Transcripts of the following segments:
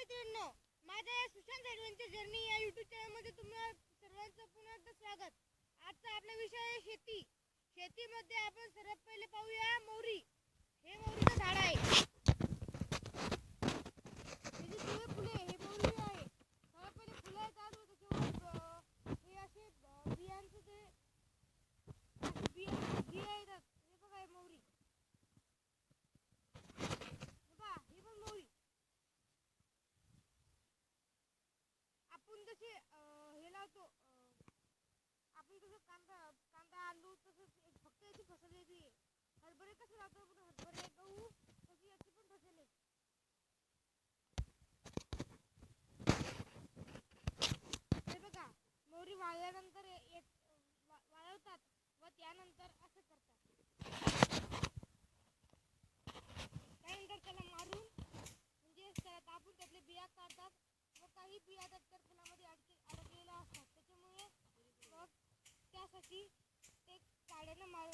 मित्रांनो, माझ्या या सुशांत ॲडव्हेंचर जर्नी या यूट्यूब चॅनलमध्ये तुम्हा सर्वांचं पुन्हा एकदा स्वागत. आजचा आपला विषय आहे शेती. शेतीमध्ये आपण सर्वात पहिले पाहूया मोहरी. हे मोहरीचं झाड आहे. त्याची पिवळे फुले हे मोहरी आहे. सर्वात पहिले फुलं येतात व त्याच्यावर हे असे बियांचं ते बिया येतात. हे बघा हे मोहरी. बघा ही पण मोहरी. आपण जसे हे लावतो, आपण जसं कांदा आलू तसंच फक्त याची फसल वेगळी आहे. हरभरे कसं लावतो आपण, हरभरे गहू तशी याची पण फसल आहे. हे बघा मोहरी वाळल्यानंतर वाळवतात व त्यानंतर असं करतात. त्यानंतर त्याला मारून म्हणजे त्याला दाबून त्यातले बिया काढतात व काही बिया तर फुलामध्ये अडकलेल्या असतात. त्याच्यामुळे मग त्यासाठी ते काड्यानं मारू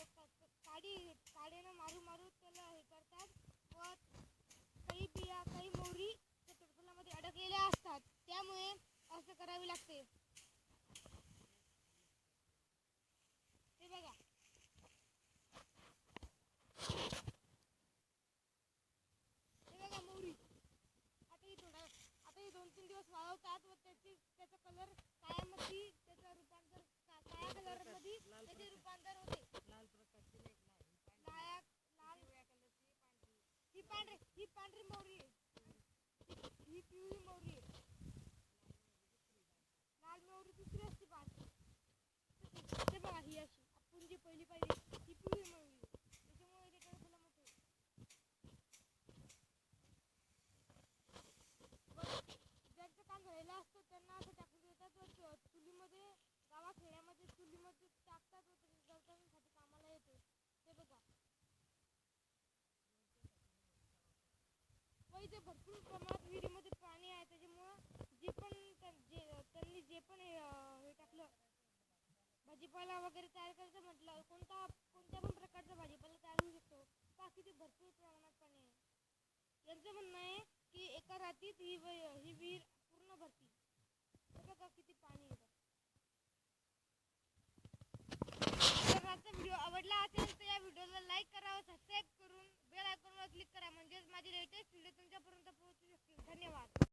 त्याला हे करतात व काही मोहरी त्या फुलामध्ये अडकलेल्या असतात. त्यामुळे असं करावे लागते. हे बघा मोहरी. आता ही 2-3 दिवस वाळवतात व त्याचा कलर काळ्यामध्ये त्याचं रूपांतर काळ्या कलरमध्ये त्याचे रूपांतर होते. लाल ही पांढरी मोहरी आहे. ही पिवळी मोहरी आहे. लाल मोहरी दुसरी असते पांढरी. ते बघा ही अशी आपण जी पहिली पाहिली ही पिवळी मोहरी आहे. त्याच्यामुळे त्याच्याकडे फुलं मोठे. ज्यांचं काम झालेलं असतं त्यांना असं टाकून देतात व चुलीमध्ये गावाखेड्यामध्ये चुलीमध्ये टाकतात व जळतासाठी कामाला येते. ते बघा व इथे भरपूर प्रमाणात विहिरीमध्ये पाणी आहे. त्याच्यामुळं त्यांनी जे पण हे टाकलं भाजीपाला वगैरे तयार करायचं म्हटलं कोणत्या पण प्रकारचा भाजीपाला तयार होऊ शकतो. किती भरपूर प्रमाणात पाणी आहे. यांचं म्हणणं आहे की एका रात्रीत ही विहीर पूर्ण भरती. बघा किती पाणी येतं. जर आजचा व्हिडिओ आवडला असेल तर या व्हिडिओला लाईक करा व सबस्क्राईब करून बेल आयकॉनवर क्लिक करा, म्हणजेच माझे लेटेस्ट व्हिडिओ तुमच्यापर्यंत पोहोचू शकतील. धन्यवाद.